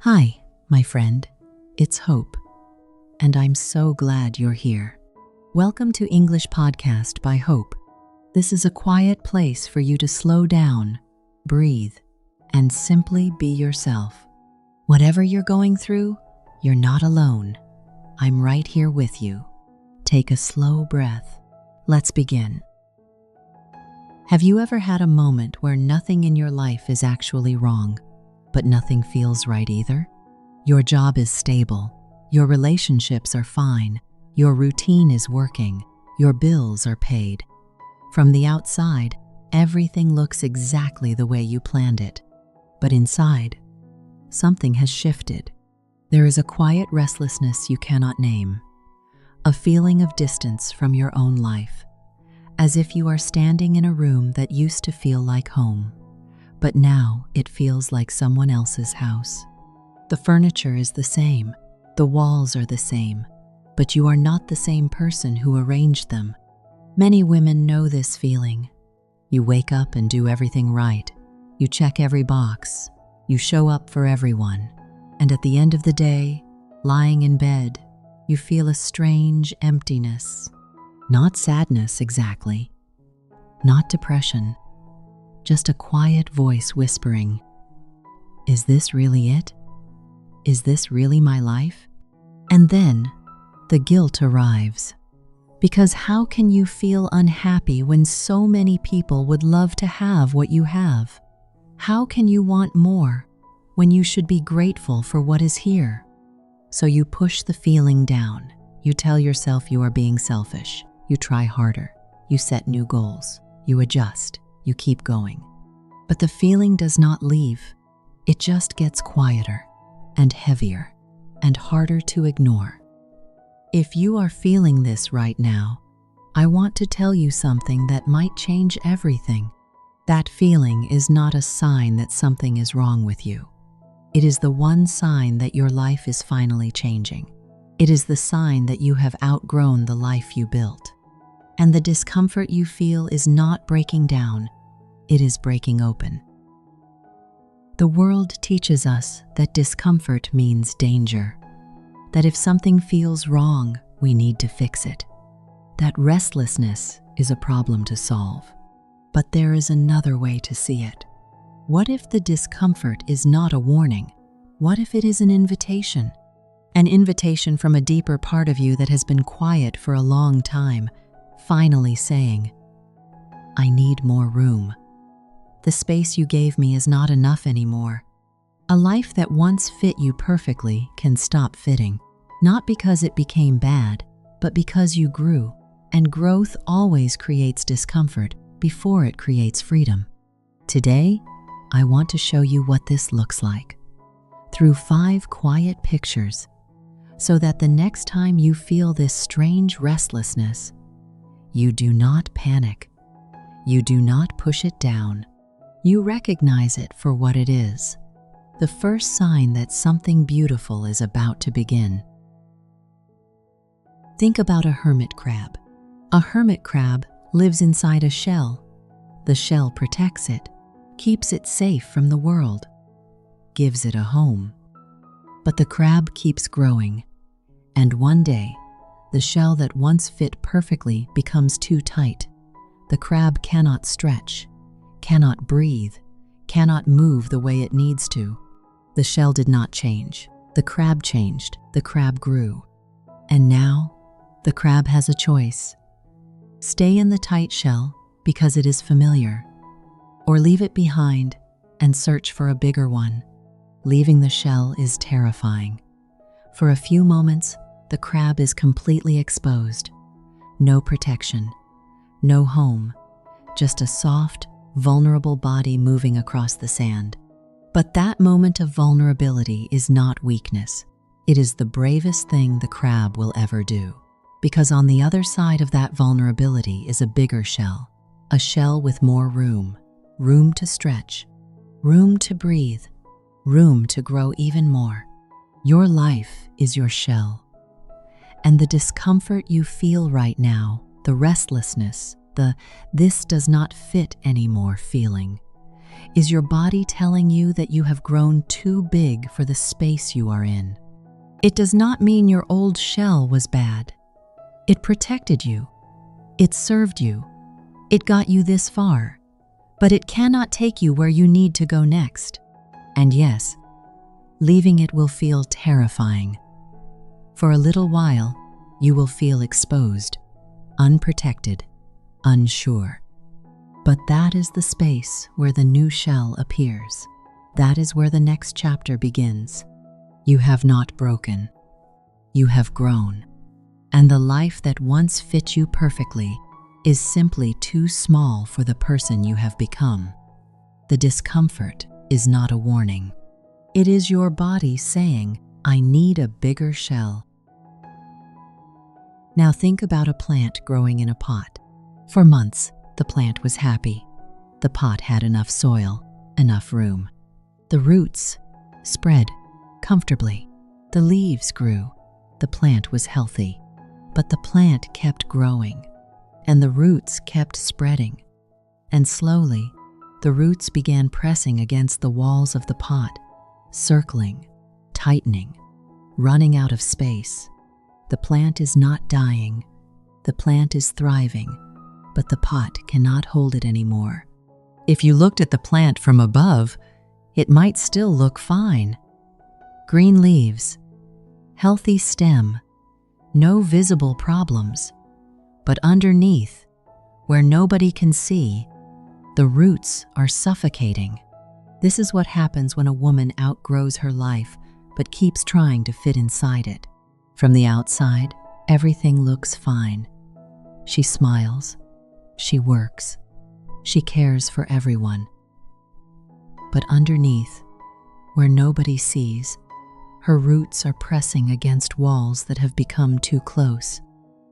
Hi, my friend. It's Hope, and I'm so glad you're here. Welcome to English Podcast by Hope. This is a quiet place for you to slow down, breathe, and simply be yourself. Whatever you're going through, you're not alone. I'm right here with you. Take a slow breath. Let's begin. Have you ever had a moment where nothing in your life is actually wrong, but nothing feels right either? Your job is stable, your relationships are fine, your routine is working, your bills are paid. From the outside, everything looks exactly the way you planned it. But inside, something has shifted. There is a quiet restlessness you cannot name, a feeling of distance from your own life, as if you are standing in a room that used to feel like home. But now it feels like someone else's house. The furniture is the same, the walls are the same, but you are not the same person who arranged them. Many women know this feeling. You wake up and do everything right. You check every box. You show up for everyone. And at the end of the day, lying in bed, you feel a strange emptiness. Not sadness exactly, not depression. Just a quiet voice whispering, "Is this really it? Is this really my life?" And then the guilt arrives. Because how can you feel unhappy when so many people would love to have what you have? How can you want more when you should be grateful for what is here? So you push the feeling down. You tell yourself you are being selfish. You try harder. You set new goals. You adjust. You keep going. But the feeling does not leave. It just gets quieter and heavier and harder to ignore. If you are feeling this right now, I want to tell you something that might change everything. That feeling is not a sign that something is wrong with you. It is the one sign that your life is finally changing. It is the sign that you have outgrown the life you built. And the discomfort you feel is not breaking down, it is breaking open. The world teaches us that discomfort means danger, that if something feels wrong, we need to fix it, that restlessness is a problem to solve. But there is another way to see it. What if the discomfort is not a warning? What if it is an invitation? An invitation from a deeper part of you that has been quiet for a long time, finally saying, "I need more room. The space you gave me is not enough anymore." A life that once fit you perfectly can stop fitting, not because it became bad, but because you grew, and growth always creates discomfort before it creates freedom. Today, I want to show you what this looks like through 5 quiet pictures, so that the next time you feel this strange restlessness, you do not panic. You do not push it down. You recognize it for what it is, the first sign that something beautiful is about to begin. Think about a hermit crab. A hermit crab lives inside a shell. The shell protects it, keeps it safe from the world, gives it a home. But the crab keeps growing, and one day, the shell that once fit perfectly becomes too tight. The crab cannot stretch, cannot breathe, cannot move the way it needs to. The shell did not change. The crab changed. The crab grew. And now, the crab has a choice. Stay in the tight shell because it is familiar, or leave it behind and search for a bigger one. Leaving the shell is terrifying. For a few moments, the crab is completely exposed. No protection, no home, just a soft, vulnerable body moving across the sand. But that moment of vulnerability is not weakness. It is the bravest thing the crab will ever do. Because on the other side of that vulnerability is a bigger shell, a shell with more room, room to stretch, room to breathe, room to grow even more. Your life is your shell. And the discomfort you feel right now, the restlessness, the "this does not fit anymore" feeling, is your body telling you that you have grown too big for the space you are in. It does not mean your old shell was bad. It protected you. It served you. It got you this far. But it cannot take you where you need to go next. And yes, leaving it will feel terrifying. For a little while, you will feel exposed, unprotected, unsure. But that is the space where the new shell appears. That is where the next chapter begins. You have not broken. You have grown. And the life that once fit you perfectly is simply too small for the person you have become. The discomfort is not a warning. It is your body saying, "I need a bigger shell." Now think about a plant growing in a pot. For months, the plant was happy. The pot had enough soil, enough room. The roots spread comfortably. The leaves grew. The plant was healthy. But the plant kept growing, and the roots kept spreading. And slowly, the roots began pressing against the walls of the pot, circling, tightening, running out of space. The plant is not dying. The plant is thriving, but the pot cannot hold it anymore. If you looked at the plant from above, it might still look fine. Green leaves, healthy stem, no visible problems. But underneath, where nobody can see, the roots are suffocating. This is what happens when a woman outgrows her life but keeps trying to fit inside it. From the outside, everything looks fine. She smiles, she works, she cares for everyone. But underneath, where nobody sees, her roots are pressing against walls that have become too close.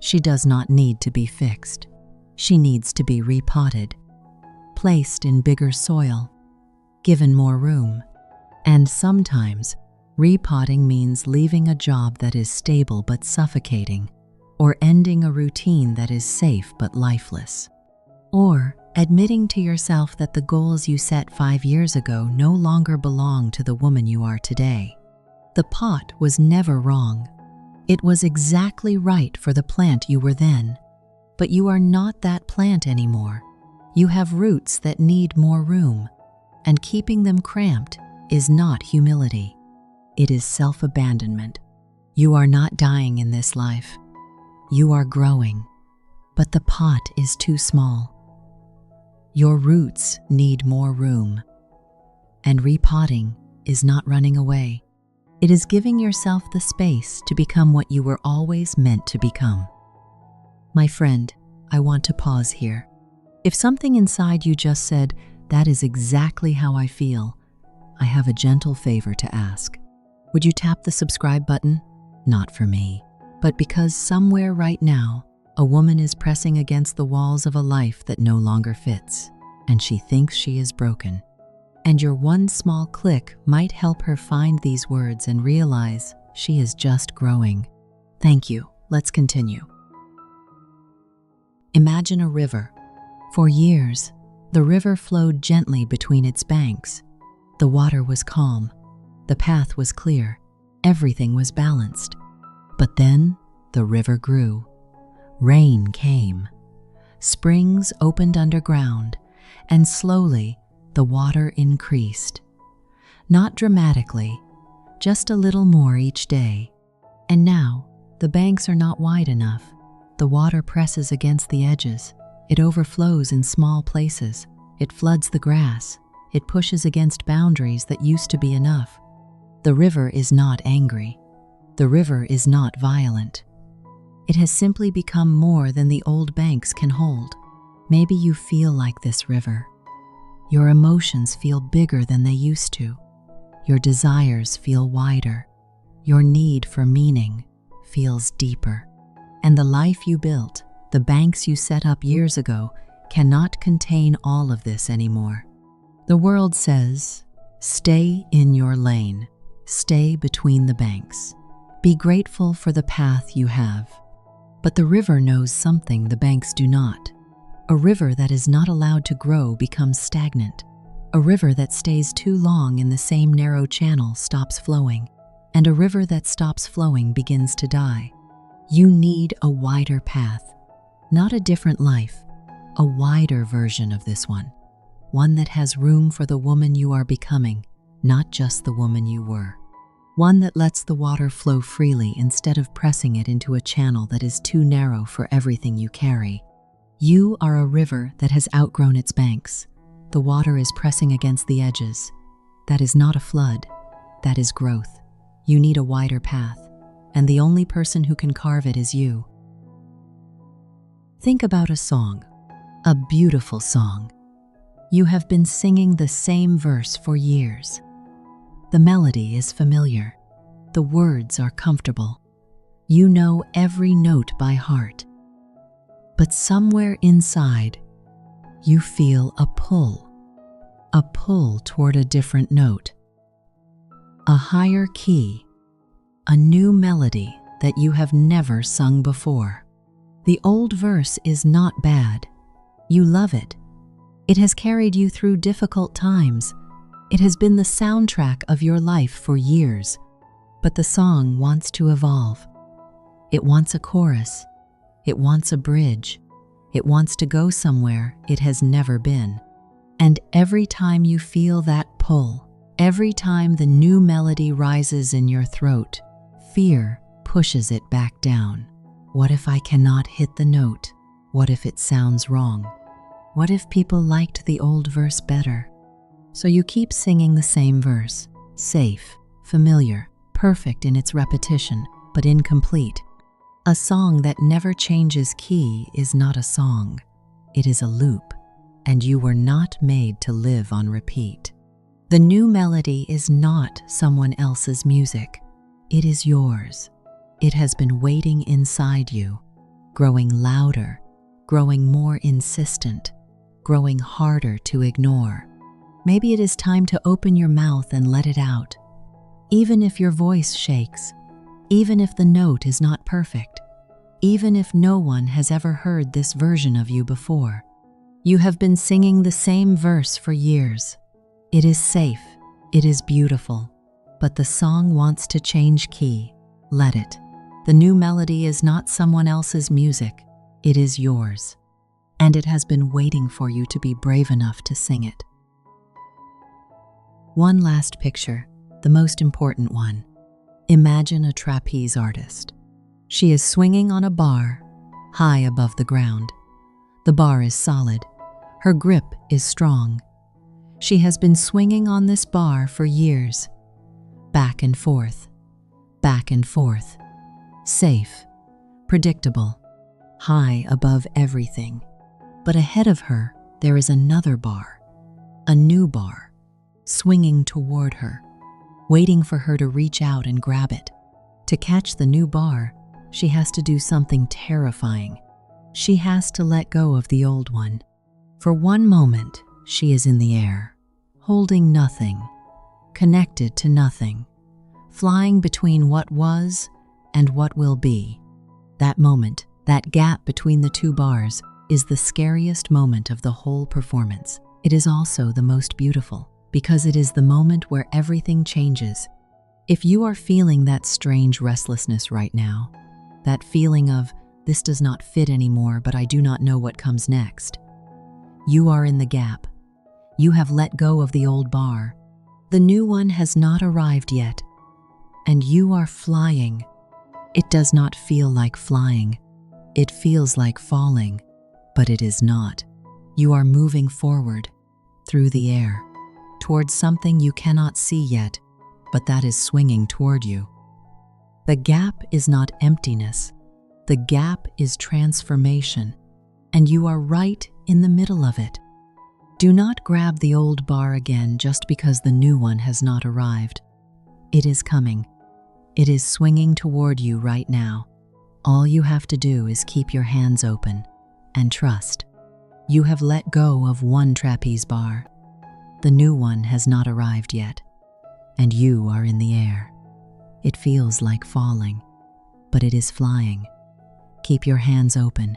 She does not need to be fixed. She needs to be repotted, placed in bigger soil, given more room. And sometimes, repotting means leaving a job that is stable but suffocating, or ending a routine that is safe but lifeless, or admitting to yourself that the goals you set 5 years ago no longer belong to the woman you are today. The pot was never wrong. It was exactly right for the plant you were then, but you are not that plant anymore. You have roots that need more room, and keeping them cramped is not humility. It is self-abandonment. You are not dying in this life. You are growing, but the pot is too small. Your roots need more room, and repotting is not running away. It is giving yourself the space to become what you were always meant to become. My friend, I want to pause here. If something inside you just said, "That is exactly how I feel," I have a gentle favor to ask. Would you tap the subscribe button? Not for me, but because somewhere right now, a woman is pressing against the walls of a life that no longer fits, and she thinks she is broken. And your one small click might help her find these words and realize she is just growing. Thank you. Let's continue. Imagine a river. For years, the river flowed gently between its banks. The water was calm. The path was clear. Everything was balanced. But then the river grew. Rain came. Springs opened underground, and slowly the water increased. Not dramatically, just a little more each day. And now, the banks are not wide enough. The water presses against the edges. It overflows in small places. It floods the grass. It pushes against boundaries that used to be enough. The river is not angry. The river is not violent. It has simply become more than the old banks can hold. Maybe you feel like this river. Your emotions feel bigger than they used to. Your desires feel wider. Your need for meaning feels deeper. And the life you built, the banks you set up years ago, cannot contain all of this anymore. The world says, stay in your lane, stay between the banks. Be grateful for the path you have. But the river knows something the banks do not. A river that is not allowed to grow becomes stagnant. A river that stays too long in the same narrow channel stops flowing, and a river that stops flowing begins to die. You need a wider path, not a different life, a wider version of this one that has room for the woman you are becoming, not just the woman you were. One that lets the water flow freely instead of pressing it into a channel that is too narrow for everything you carry. You are a river that has outgrown its banks. The water is pressing against the edges. That is not a flood, that is growth. You need a wider path, and the only person who can carve it is you. Think about a song, a beautiful song. You have been singing the same verse for years. The melody is familiar. The words are comfortable. You know every note by heart. But somewhere inside, you feel a pull toward a different note, a higher key, a new melody that you have never sung before. The old verse is not bad. You love it. It has carried you through difficult times. It has been the soundtrack of your life for years. But the song wants to evolve. It wants a chorus. It wants a bridge. It wants to go somewhere it has never been. And every time you feel that pull, every time the new melody rises in your throat, fear pushes it back down. What if I cannot hit the note? What if it sounds wrong? What if people liked the old verse better? So you keep singing the same verse, safe, familiar, perfect in its repetition, but incomplete. A song that never changes key is not a song. It is a loop, and you were not made to live on repeat. The new melody is not someone else's music. It is yours. It has been waiting inside you, growing louder, growing more insistent, growing harder to ignore. Maybe it is time to open your mouth and let it out. Even if your voice shakes, even if the note is not perfect, even if no one has ever heard this version of you before. You have been singing the same verse for years. It is safe, it is beautiful, but the song wants to change key. Let it. The new melody is not someone else's music, it is yours. And it has been waiting for you to be brave enough to sing it. One last picture, the most important one. Imagine a trapeze artist. She is swinging on a bar, high above the ground. The bar is solid. Her grip is strong. She has been swinging on this bar for years. Back and forth, back and forth. Safe, predictable, high above everything. But ahead of her, there is another bar, a new bar, swinging toward her, waiting for her to reach out and grab it. To catch the new bar, she has to do something terrifying. She has to let go of the old one. For one moment, she is in the air, holding nothing, connected to nothing, flying between what was and what will be. That moment, that gap between the two bars, is the scariest moment of the whole performance. It is also the most beautiful, because it is the moment where everything changes. If you are feeling that strange restlessness right now, that feeling of, this does not fit anymore, but I do not know what comes next, you are in the gap. You have let go of the old bar. The new one has not arrived yet, and you are flying. It does not feel like flying. It feels like falling, but it is not. You are moving forward, through the air, towards something you cannot see yet, but that is swinging toward you. The gap is not emptiness. The gap is transformation, and you are right in the middle of it. Do not grab the old bar again just because the new one has not arrived. It is coming. It is swinging toward you right now. All you have to do is keep your hands open and trust. You have let go of one trapeze bar. The new one has not arrived yet, and you are in the air. It feels like falling, but it is flying. Keep your hands open.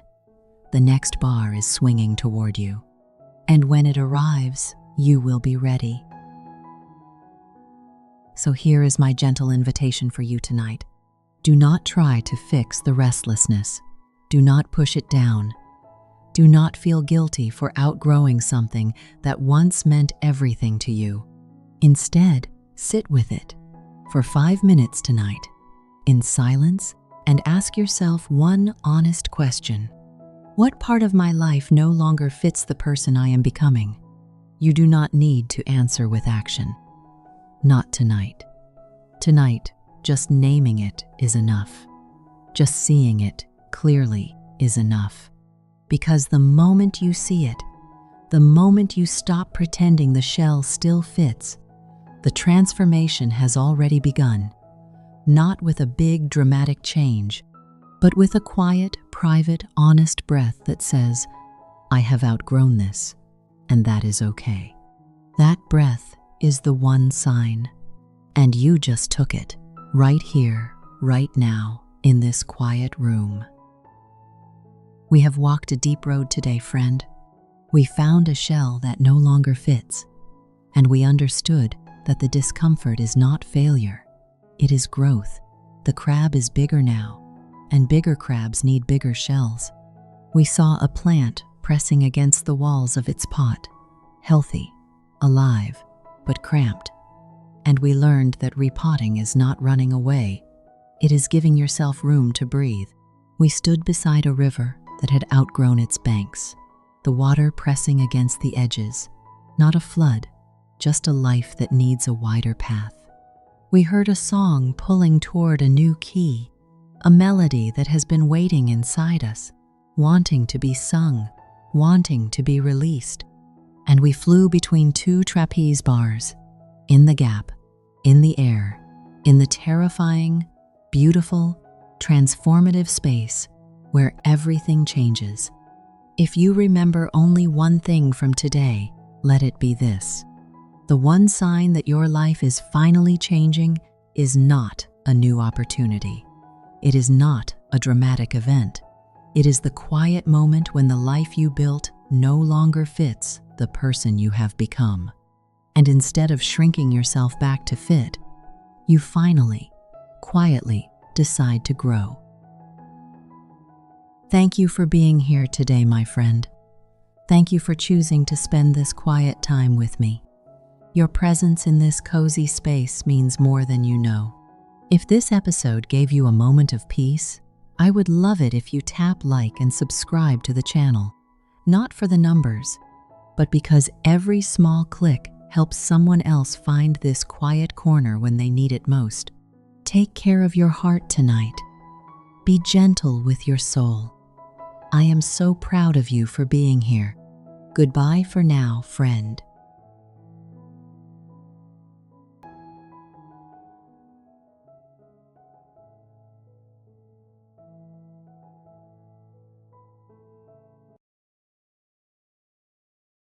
The next bar is swinging toward you. And when it arrives, you will be ready. So here is my gentle invitation for you tonight. Do not try to fix the restlessness. Do not push it down. Do not feel guilty for outgrowing something that once meant everything to you. Instead, sit with it for 5 minutes tonight, in silence, and ask yourself one honest question. What part of my life no longer fits the person I am becoming? You do not need to answer with action. Not tonight. Tonight, just naming it is enough. Just seeing it clearly is enough. Because the moment you see it, the moment you stop pretending the shell still fits, the transformation has already begun. Not with a big dramatic change, but with a quiet, private, honest breath that says, I have outgrown this, and that is okay. That breath is the one sign, and you just took it, right here, right now, in this quiet room. We have walked a deep road today, friend. We found a shell that no longer fits, and we understood that the discomfort is not failure. It is growth. The crab is bigger now, and bigger crabs need bigger shells. We saw a plant pressing against the walls of its pot, healthy, alive, but cramped. And we learned that repotting is not running away. It is giving yourself room to breathe. We stood beside a river that had outgrown its banks, the water pressing against the edges, not a flood, just a life that needs a wider path. We heard a song pulling toward a new key, a melody that has been waiting inside us, wanting to be sung, wanting to be released. And we flew between two trapeze bars, in the gap, in the air, in the terrifying, beautiful, transformative space where everything changes. If you remember only one thing from today, let it be this. The one sign that your life is finally changing is not a new opportunity. It is not a dramatic event. It is the quiet moment when the life you built no longer fits the person you have become. And instead of shrinking yourself back to fit, you finally, quietly decide to grow. Thank you for being here today, my friend. Thank you for choosing to spend this quiet time with me. Your presence in this cozy space means more than you know. If this episode gave you a moment of peace, I would love it if you tap like and subscribe to the channel, not for the numbers, but because every small click helps someone else find this quiet corner when they need it most. Take care of your heart tonight. Be gentle with your soul. I am so proud of you for being here. Goodbye for now, friend.